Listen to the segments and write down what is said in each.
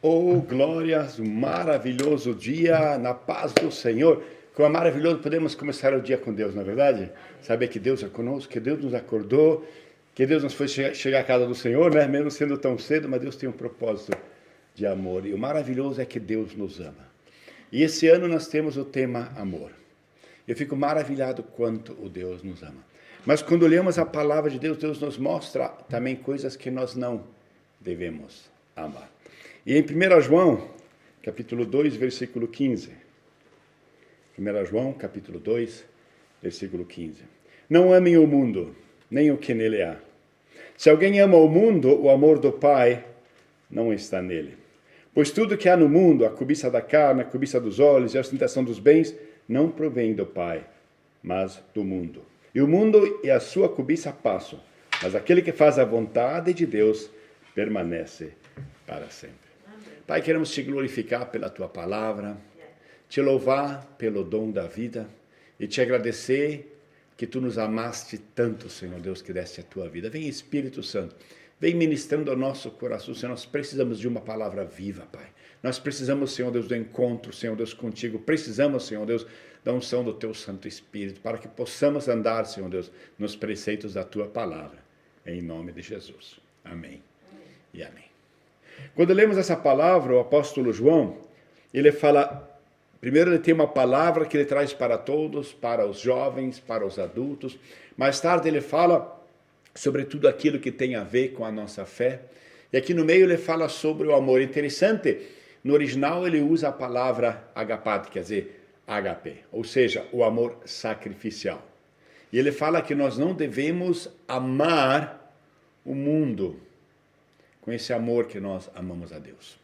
Oh, glórias, um maravilhoso dia na paz do Senhor. Como é maravilhoso podemos começar o dia com Deus, não é verdade? Saber que Deus é conosco, que Deus nos acordou, que Deus nos fez chegar à casa do Senhor, né? Mesmo sendo tão cedo, mas Deus tem um propósito de amor. E o maravilhoso é que Deus nos ama. E esse ano nós temos o tema amor. Eu fico maravilhado quanto o Deus nos ama. Mas quando lemos a palavra de Deus, Deus nos mostra também coisas que nós não devemos amar. E em 1 João, capítulo 2, versículo 15. 1 João, capítulo 2, versículo 15. Não amem o mundo, nem o que nele há. Se alguém ama o mundo, o amor do Pai não está nele. Pois tudo que há no mundo, a cobiça da carne, a cobiça dos olhos e a ostentação dos bens, não provém do Pai, mas do mundo. E o mundo e a sua cobiça passam, mas aquele que faz a vontade de Deus permanece para sempre. Pai, queremos te glorificar pela tua palavra, te louvar pelo dom da vida e te agradecer que tu nos amaste tanto, Senhor Deus, que deste a tua vida. Vem Espírito Santo, vem ministrando ao nosso coração, Senhor, nós precisamos de uma palavra viva, Pai. Nós precisamos, Senhor Deus, do encontro, Senhor Deus, contigo. Precisamos, Senhor Deus, da unção do teu Santo Espírito, para que possamos andar, Senhor Deus, nos preceitos da tua palavra. Em nome de Jesus. Amém. E amém. Quando lemos essa palavra, o apóstolo João, ele fala, primeiro ele tem uma palavra que ele traz para todos, para os jovens, para os adultos. Mais tarde ele fala sobre tudo aquilo que tem a ver com a nossa fé. E aqui no meio ele fala sobre o amor. Interessante, no original ele usa a palavra agapat, quer dizer, HP, ou seja, o amor sacrificial. E ele fala que nós não devemos amar o mundo com esse amor que nós amamos a Deus.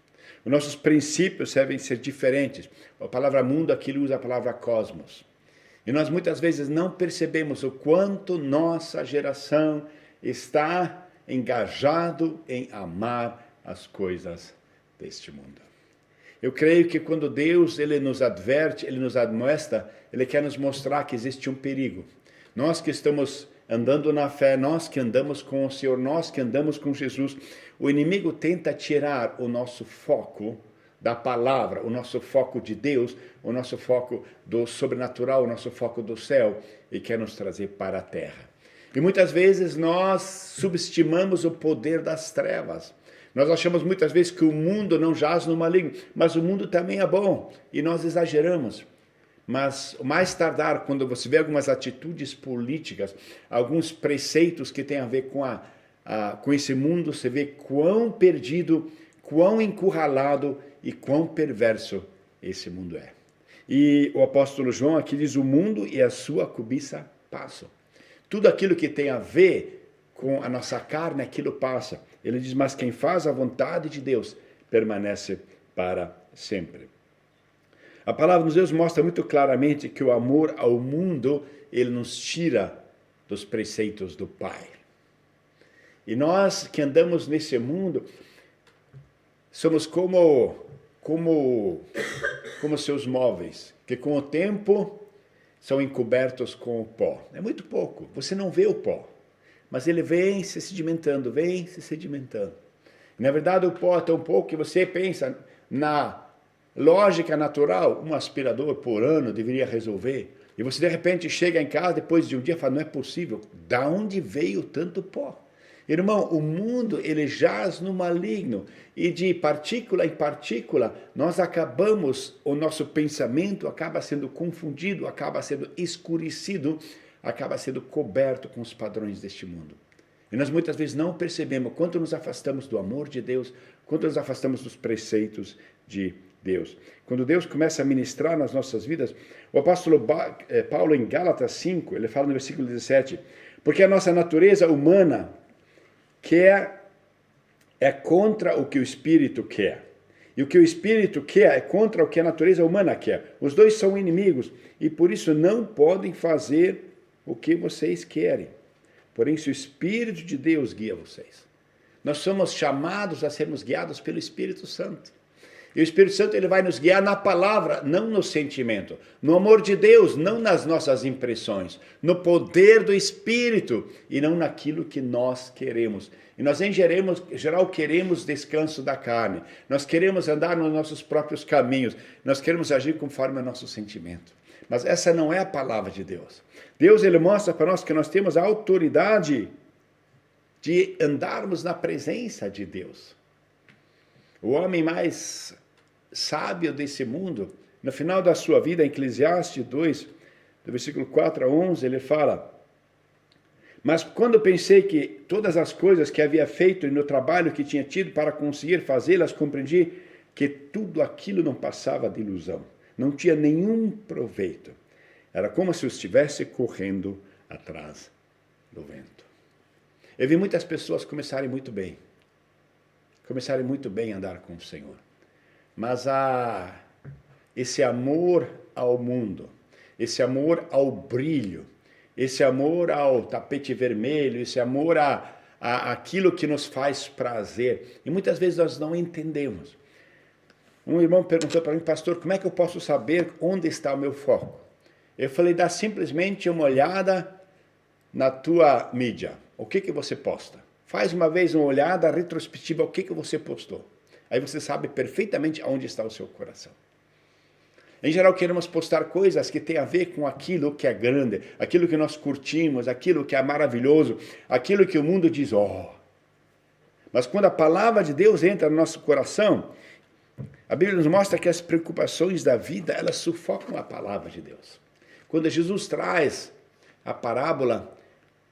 Os nossos princípios devem ser diferentes. A palavra mundo aqui ele usa a palavra cosmos. E nós muitas vezes não percebemos o quanto nossa geração está engajado em amar as coisas deste mundo. Eu creio que quando Deus ele nos adverte, ele nos admoesta, ele quer nos mostrar que existe um perigo. Nós que estamos andando na fé, nós que andamos com o Senhor, nós que andamos com Jesus, o inimigo tenta tirar o nosso foco da palavra, o nosso foco de Deus, o nosso foco do sobrenatural, o nosso foco do céu, e quer nos trazer para a terra. E muitas vezes nós subestimamos o poder das trevas. Nós achamos muitas vezes que o mundo não jaz no maligno, mas o mundo também é bom, e nós exageramos. Mas o mais tardar, quando você vê algumas atitudes políticas, alguns preceitos que têm a ver com esse mundo, você vê quão perdido, quão encurralado e quão perverso esse mundo é. E o apóstolo João aqui diz, o mundo e a sua cobiça passam. Tudo aquilo que tem a ver com a nossa carne, aquilo passa. Ele diz, mas quem faz a vontade de Deus permanece para sempre. A palavra de Deus mostra muito claramente que o amor ao mundo, ele nos tira dos preceitos do Pai. E nós que andamos nesse mundo, somos como seus móveis, que com o tempo são encobertos com o pó. É muito pouco, você não vê o pó, mas ele vem se sedimentando, vem se sedimentando. Na verdade, o pó é tão pouco que você pensa na lógica natural, um aspirador por ano deveria resolver. E você de repente chega em casa depois de um dia e fala, não é possível, da onde veio tanto pó? Irmão, o mundo ele jaz no maligno e de partícula em partícula nós acabamos, o nosso pensamento acaba sendo confundido, acaba sendo escurecido, acaba sendo coberto com os padrões deste mundo. E nós muitas vezes não percebemos quanto nos afastamos do amor de Deus, quanto nos afastamos dos preceitos de Deus. Quando Deus começa a ministrar nas nossas vidas, o apóstolo Paulo em Gálatas 5, ele fala no versículo 17, porque a nossa natureza humana é contra o que o Espírito quer. E o que o Espírito quer é contra o que a natureza humana quer. Os dois são inimigos e por isso não podem fazer o que vocês querem. Porém, se o Espírito de Deus guia vocês, nós somos chamados a sermos guiados pelo Espírito Santo. E o Espírito Santo ele vai nos guiar na palavra, não no sentimento. No amor de Deus, não nas nossas impressões. No poder do Espírito e não naquilo que nós queremos. E nós, em geral, queremos descanso da carne. Nós queremos andar nos nossos próprios caminhos. Nós queremos agir conforme o nosso sentimento. Mas essa não é a palavra de Deus. Deus ele mostra para nós que nós temos a autoridade de andarmos na presença de Deus. O homem mais sábio desse mundo, no final da sua vida, em Eclesiastes 2, do versículo 4 a 11, ele fala: mas quando pensei que todas as coisas que havia feito e no trabalho que tinha tido para conseguir fazê-las, compreendi que tudo aquilo não passava de ilusão, não tinha nenhum proveito. Era como se eu estivesse correndo atrás do vento. Eu vi muitas pessoas começarem muito bem a andar com o Senhor. Mas esse amor ao mundo, esse amor ao brilho, esse amor ao tapete vermelho, esse amor àquilo que nos faz prazer. E muitas vezes nós não entendemos. Um irmão perguntou para mim: pastor, como é que eu posso saber onde está o meu foco? Eu falei: dá simplesmente uma olhada na tua mídia. O que você posta? Faz uma vez uma olhada retrospectiva, o que você postou. Aí você sabe perfeitamente onde está o seu coração. Em geral, queremos postar coisas que têm a ver com aquilo que é grande, aquilo que nós curtimos, aquilo que é maravilhoso, aquilo que o mundo diz, oh. Mas quando a palavra de Deus entra no nosso coração, a Bíblia nos mostra que as preocupações da vida, elas sufocam a palavra de Deus. Quando Jesus traz a parábola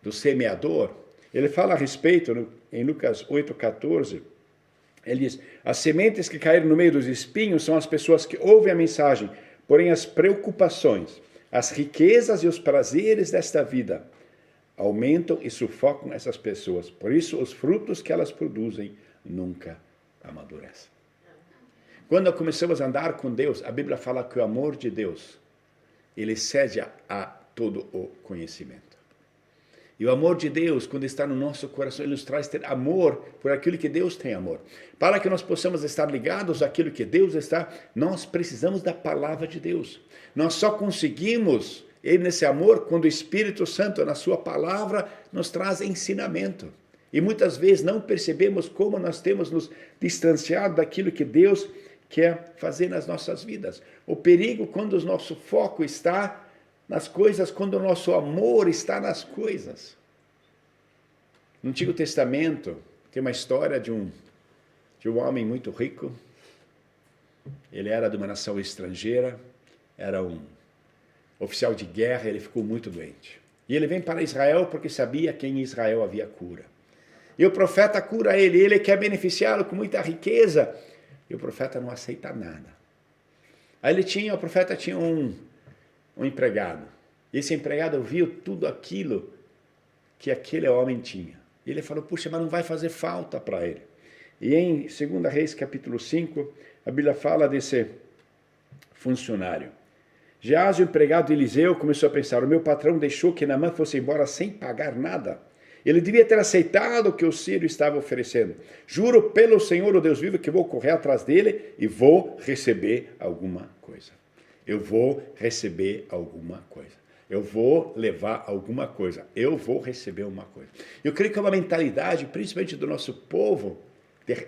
do semeador, ele fala a respeito, em Lucas 8,14, ele diz: as sementes que caíram no meio dos espinhos são as pessoas que ouvem a mensagem, porém as preocupações, as riquezas e os prazeres desta vida aumentam e sufocam essas pessoas. Por isso, os frutos que elas produzem nunca amadurecem. Quando começamos a andar com Deus, a Bíblia fala que o amor de Deus, ele excede a todo o conhecimento. E o amor de Deus, quando está no nosso coração, ele nos traz ter amor por aquilo que Deus tem amor. Para que nós possamos estar ligados àquilo que Deus está, nós precisamos da palavra de Deus. Nós só conseguimos ir nesse amor quando o Espírito Santo, na sua palavra, nos traz ensinamento. E muitas vezes não percebemos como nós temos nos distanciado daquilo que Deus quer fazer nas nossas vidas. O perigo quando o nosso foco está nas coisas, quando o nosso amor está nas coisas. No Antigo Testamento, tem uma história de um homem muito rico. Ele era de uma nação estrangeira, era um oficial de guerra, ele ficou muito doente. E ele vem para Israel porque sabia que em Israel havia cura. E o profeta cura ele quer beneficiá-lo com muita riqueza, e o profeta não aceita nada. Aí o profeta tinha um empregado. Esse empregado viu tudo aquilo que aquele homem tinha. E ele falou: puxa, mas não vai fazer falta para ele. E em 2 Reis, capítulo 5, a Bíblia fala desse funcionário. Geazi, o empregado de Eliseu, começou a pensar: o meu patrão deixou que Naamã fosse embora sem pagar nada. Ele devia ter aceitado o que o sírio estava oferecendo. Juro pelo Senhor, o Deus vivo, que vou correr atrás dele e vou receber alguma coisa. Eu vou receber alguma coisa. Eu vou levar alguma coisa. Eu vou receber uma coisa. Eu creio que é uma mentalidade, principalmente do nosso povo,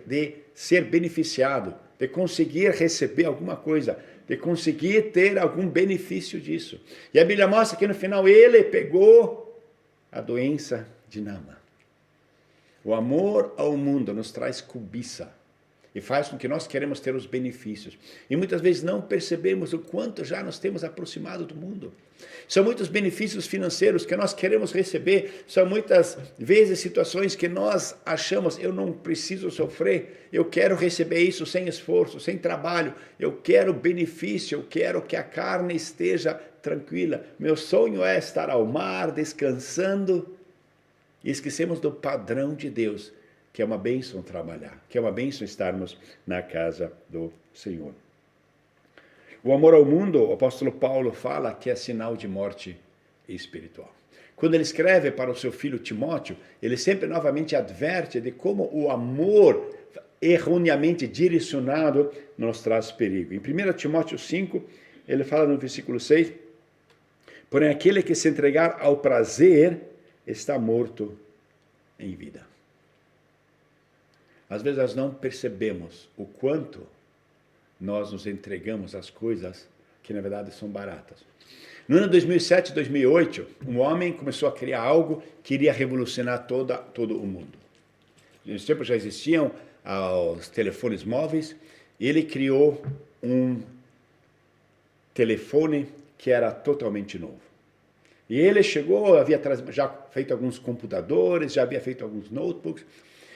de ser beneficiado, de conseguir receber alguma coisa, de conseguir ter algum benefício disso. E a Bíblia mostra que no final ele pegou a doença de Naamã. O amor ao mundo nos traz cobiça e faz com que nós queremos ter os benefícios. E muitas vezes não percebemos o quanto já nos temos aproximado do mundo. São muitos benefícios financeiros que nós queremos receber. São muitas vezes situações que nós achamos: eu não preciso sofrer, eu quero receber isso sem esforço, sem trabalho. Eu quero benefício, eu quero que a carne esteja tranquila. Meu sonho é estar ao mar, descansando. E esquecemos do padrão de Deus, que é uma bênção trabalhar, que é uma bênção estarmos na casa do Senhor. O amor ao mundo, o apóstolo Paulo fala que é sinal de morte espiritual. Quando ele escreve para o seu filho Timóteo, ele sempre novamente adverte de como o amor erroneamente direcionado nos traz perigo. Em 1 Timóteo 5, ele fala no versículo 6, porém aquele que se entregar ao prazer está morto em vida. Às vezes nós não percebemos o quanto nós nos entregamos às coisas que na verdade são baratas. No ano 2007, 2008, um homem começou a criar algo que iria revolucionar todo o mundo. Nesse tempo já existiam os telefones móveis, e ele criou um telefone que era totalmente novo. E ele chegou, havia já feito alguns computadores, já havia feito alguns notebooks,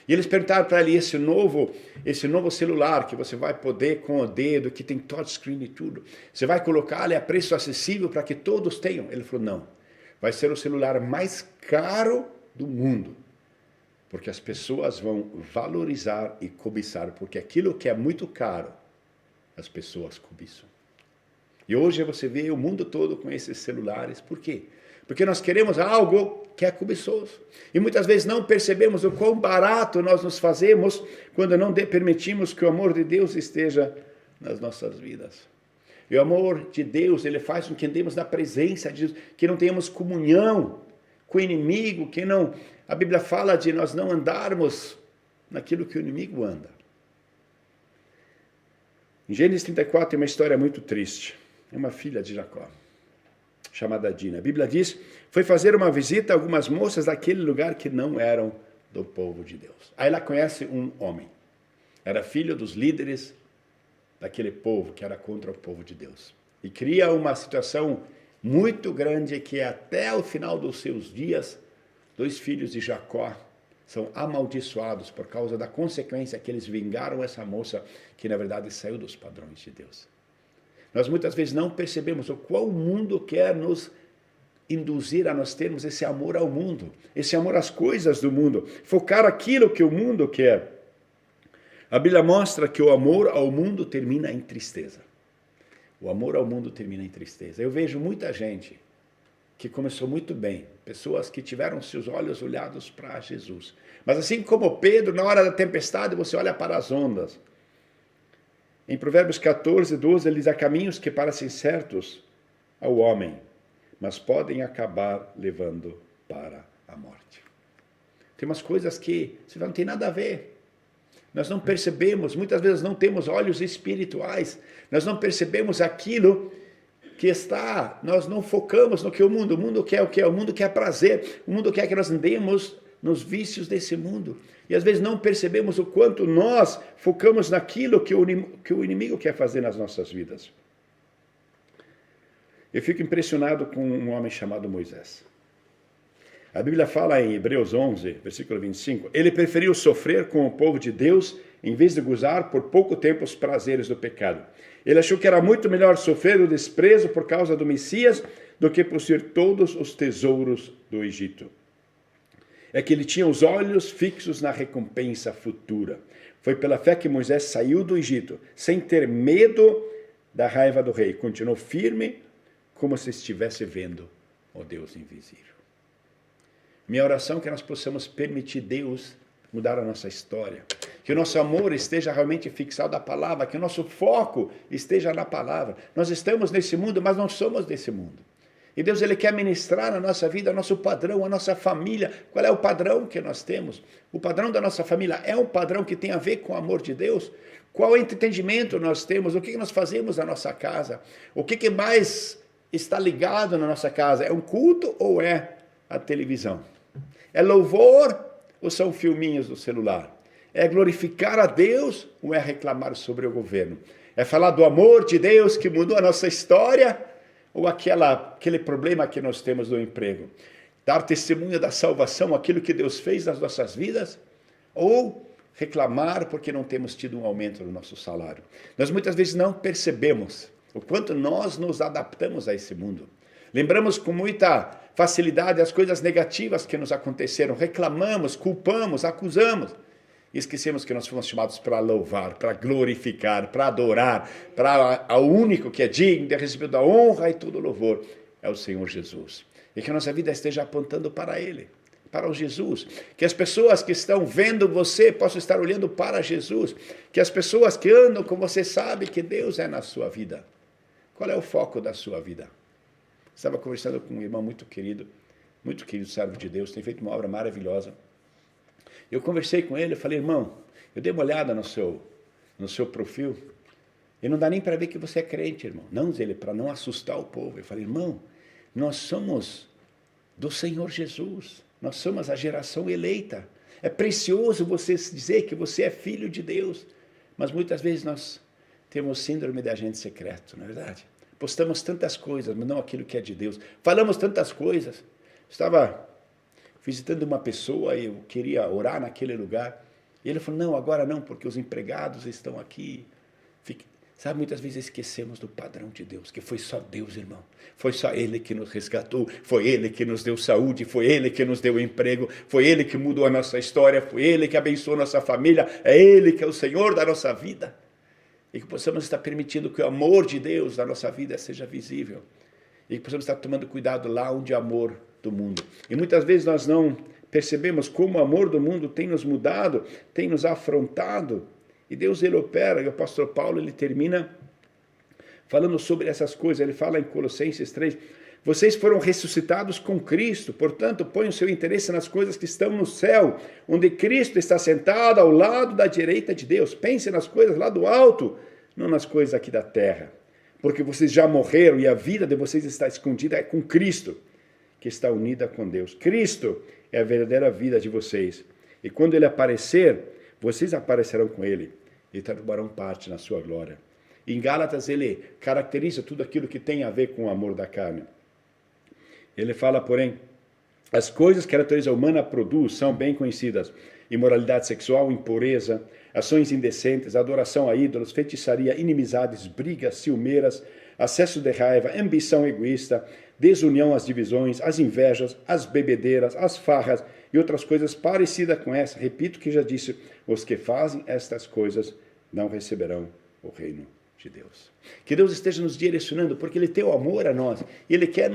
e eles perguntaram para ele, esse novo celular que você vai poder com o dedo, que tem touchscreen e tudo, você vai colocar ele a preço acessível para que todos tenham? Ele falou, não, vai ser o celular mais caro do mundo, porque as pessoas vão valorizar e cobiçar, porque aquilo que é muito caro, as pessoas cobiçam. E hoje você vê o mundo todo com esses celulares, por quê? Porque nós queremos algo que é cobiçoso. E muitas vezes não percebemos o quão barato nós nos fazemos quando não permitimos que o amor de Deus esteja nas nossas vidas. E o amor de Deus, ele faz com que andemos na presença de Deus, que não tenhamos comunhão com o inimigo, que não... A Bíblia fala de nós não andarmos naquilo que o inimigo anda. Em Gênesis 34 tem uma história muito triste. É uma filha de Jacó, chamada Dina. A Bíblia diz, foi fazer uma visita a algumas moças daquele lugar que não eram do povo de Deus. Aí ela conhece um homem. Era filho dos líderes daquele povo que era contra o povo de Deus. E cria uma situação muito grande que até o final dos seus dias, 2 filhos de Jacó são amaldiçoados por causa da consequência que eles vingaram essa moça que na verdade saiu dos padrões de Deus. Nós muitas vezes não percebemos o qual o mundo quer nos induzir a nós termos esse amor ao mundo, esse amor às coisas do mundo, focar aquilo que o mundo quer. A Bíblia mostra que o amor ao mundo termina em tristeza. O amor ao mundo termina em tristeza. Eu vejo muita gente que começou muito bem, pessoas que tiveram seus olhos olhados para Jesus. Mas assim como Pedro, na hora da tempestade, você olha para as ondas. Em Provérbios 14, 12, ele diz, há caminhos que parecem certos ao homem, mas podem acabar levando para a morte. Tem umas coisas que não tem nada a ver. Nós não percebemos, muitas vezes não temos olhos espirituais, nós não percebemos aquilo que está, nós não focamos no que o mundo quer o que é, o mundo quer prazer, o mundo quer que nós andemos nos vícios desse mundo. E às vezes não percebemos o quanto nós focamos naquilo que o inimigo quer fazer nas nossas vidas. Eu fico impressionado com um homem chamado Moisés. A Bíblia fala em Hebreus 11, versículo 25, ele preferiu sofrer com o povo de Deus em vez de gozar por pouco tempo os prazeres do pecado. Ele achou que era muito melhor sofrer o desprezo por causa do Messias do que possuir todos os tesouros do Egito. É que ele tinha os olhos fixos na recompensa futura. Foi pela fé que Moisés saiu do Egito, sem ter medo da raiva do rei. Continuou firme, como se estivesse vendo o Deus invisível. Minha oração é que nós possamos permitir Deus mudar a nossa história. Que o nosso amor esteja realmente fixado na palavra, que o nosso foco esteja na palavra. Nós estamos nesse mundo, mas não somos desse mundo. E Deus, ele quer ministrar na nossa vida, o nosso padrão, a nossa família. Qual é o padrão que nós temos? O padrão da nossa família é um padrão que tem a ver com o amor de Deus? Qual entendimento nós temos? O que nós fazemos na nossa casa? O que mais está ligado na nossa casa? É um culto ou é a televisão? É louvor ou são filminhos do celular? É glorificar a Deus ou é reclamar sobre o governo? É falar do amor de Deus que mudou a nossa história? Ou aquele problema que nós temos no emprego? Dar testemunho da salvação, aquilo que Deus fez nas nossas vidas? Ou reclamar porque não temos tido um aumento no nosso salário? Nós muitas vezes não percebemos o quanto nós nos adaptamos a esse mundo. Lembramos com muita facilidade as coisas negativas que nos aconteceram, reclamamos, culpamos, acusamos. E esquecemos que nós fomos chamados para louvar, para glorificar, para adorar, para o único que é digno de receber da honra e todo louvor é o Senhor Jesus. E que a nossa vida esteja apontando para Ele. para o Jesus. Que as pessoas que estão vendo você possam estar olhando para Jesus. Que as pessoas que andam com você sabem que Deus é na sua vida. Qual é o foco da sua vida? Estava conversando com um irmão muito querido servo de Deus, tem feito uma obra maravilhosa. Eu conversei com ele, eu falei, irmão, eu dei uma olhada no seu perfil, e não dá nem para ver que você é crente, irmão. Não, ele, para não assustar o povo. Eu falei, irmão, nós somos do Senhor Jesus, nós somos a geração eleita. É precioso você dizer que você é filho de Deus, mas muitas vezes nós temos síndrome de agente secreto, não é verdade? Postamos tantas coisas, mas não aquilo que é de Deus. Falamos tantas coisas. Estava visitando uma pessoa e eu queria orar naquele lugar. E ele falou, não, agora não, porque os empregados estão aqui. Sabe, muitas vezes esquecemos do padrão de Deus, que foi só Deus, irmão. Foi só Ele que nos resgatou, foi Ele que nos deu saúde, foi Ele que nos deu emprego, foi Ele que mudou a nossa história, foi Ele que abençoou nossa família, é Ele que é o Senhor da nossa vida. E que possamos estar permitindo que o amor de Deus na nossa vida seja visível. E que possamos estar tomando cuidado lá onde há amor do mundo. E muitas vezes nós não percebemos como o amor do mundo tem nos mudado, tem nos afrontado. E Deus, ele opera, e o apóstolo Paulo, ele termina falando sobre essas coisas. Ele fala em Colossenses 3, vocês foram ressuscitados com Cristo, portanto, põe o seu interesse nas coisas que estão no céu, onde Cristo está sentado ao lado da direita de Deus. Pense nas coisas lá do alto, não nas coisas aqui da terra. Porque vocês já morreram e a vida de vocês está escondida com Cristo, que está unida com Deus. Cristo é a verdadeira vida de vocês. E quando ele aparecer, vocês aparecerão com ele e tomarão parte na sua glória. Em Gálatas ele caracteriza tudo aquilo que tem a ver com o amor da carne. Ele fala, porém, as coisas que a natureza humana produz são bem conhecidas. Imoralidade sexual, impureza, ações indecentes, adoração a ídolos, feitiçaria, inimizades, brigas, ciumeiras, acesso de raiva, ambição egoísta, desunião, as divisões, as invejas, as bebedeiras, as farras e outras coisas parecidas com essa. Repito que já disse, os que fazem estas coisas não receberão o reino de Deus. Que Deus esteja nos direcionando, porque Ele tem o amor a nós, e Ele quer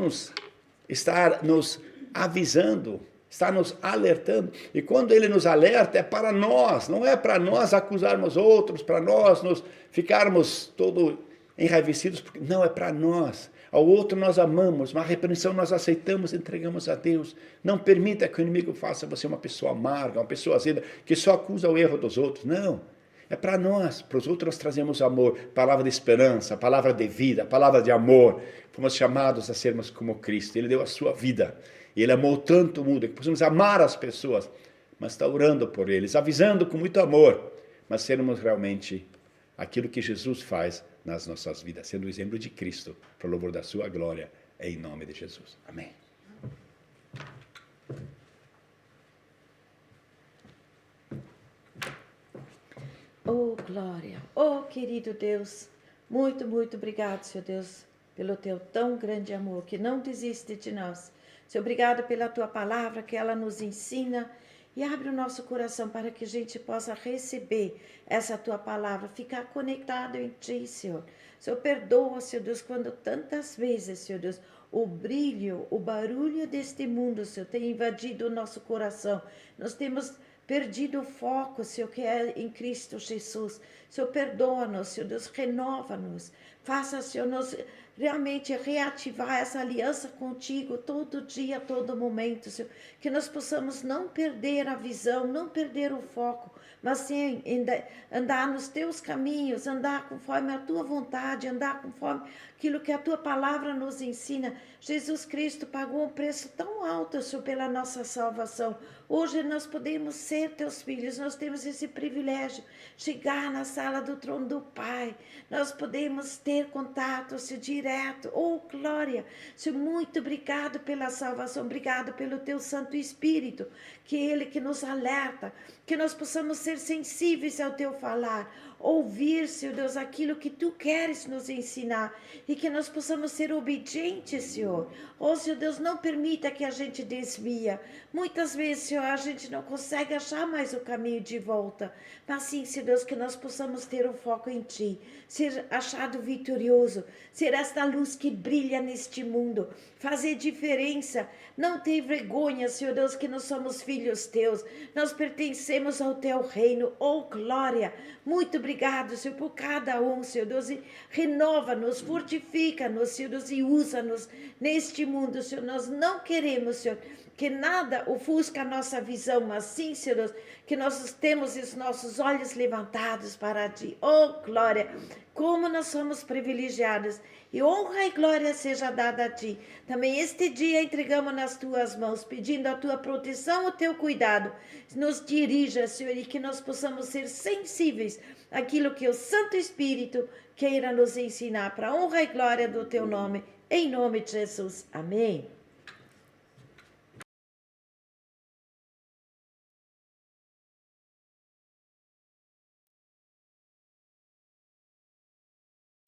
estar nos avisando, está nos alertando. E quando Ele nos alerta, é para nós, não é para nós acusarmos outros, para nós nos ficarmos todo enraivecidos, porque não, é para nós. Ao outro nós amamos, mas a repreensão nós aceitamos, entregamos a Deus. Não permita que o inimigo faça você uma pessoa amarga, uma pessoa azeda, que só acusa o erro dos outros. Não, é para nós. Para os outros nós trazemos amor, palavra de esperança, palavra de vida, palavra de amor. Fomos chamados a sermos como Cristo. Ele deu a sua vida. E Ele amou tanto o mundo, que possamos amar as pessoas, mas está orando por eles, avisando com muito amor, mas sermos realmente aquilo que Jesus faz nas nossas vidas, sendo o exemplo de Cristo, para o louvor da sua glória, em nome de Jesus. Amém. Oh, glória! Oh, querido Deus, muito, muito obrigado, Senhor Deus, pelo teu tão grande amor, que não desiste de nós. Senhor, obrigado pela tua palavra, que ela nos ensina e abre o nosso coração para que a gente possa receber essa tua palavra, ficar conectado em ti, Senhor. Senhor, perdoa, Senhor Deus, quando tantas vezes, Senhor Deus, o brilho, o barulho deste mundo, Senhor, tem invadido o nosso coração. Nós temos perdido o foco, Senhor, que é em Cristo Jesus. Senhor, perdoa-nos, Senhor Deus, renova-nos. Faça, Senhor, nos realmente reativar essa aliança contigo todo dia, todo momento, Senhor. Que nós possamos não perder a visão, não perder o foco, mas sim andar nos teus caminhos, andar conforme a tua vontade, andar conforme aquilo que a tua palavra nos ensina. Jesus Cristo pagou um preço tão alto, Senhor, pela nossa salvação. Hoje nós podemos ser teus filhos, nós temos esse privilégio, chegar na sala do trono do Pai, nós podemos ter contato, Senhor, direto. Oh, glória! Senhor, muito obrigado pela salvação, obrigado pelo teu Santo Espírito, que Ele que nos alerta, que nós possamos ser sensíveis ao teu falar, ouvir, Senhor Deus, aquilo que tu queres nos ensinar e que nós possamos ser obedientes, Senhor. Oh, Senhor Deus, não permita que a gente desvia. Muitas vezes, Senhor, Senhor, a gente não consegue achar mais o caminho de volta. Mas sim, Senhor Deus, que nós possamos ter o foco em Ti, ser achado vitorioso, ser esta luz que brilha neste mundo, fazer diferença, não ter vergonha, Senhor Deus, que nós somos filhos Teus, nós pertencemos ao Teu reino, oh glória. Muito obrigado, Senhor, por cada um, Senhor Deus, e renova-nos, fortifica-nos, Senhor Deus, e usa-nos neste mundo, Senhor. Nós não queremos, Senhor, que nada ofusca a nossa visão, mas sim, Senhor Deus, que nós temos os nossos olhos levantados para Ti. Oh, glória! Como nós somos privilegiados. E honra e glória seja dada a Ti. Também este dia entregamos nas Tuas mãos, pedindo a Tua proteção, o Teu cuidado. Nos dirija, Senhor, e que nós possamos ser sensíveis àquilo que o Santo Espírito queira nos ensinar, para a honra e glória do Teu nome. Em nome de Jesus. Amém.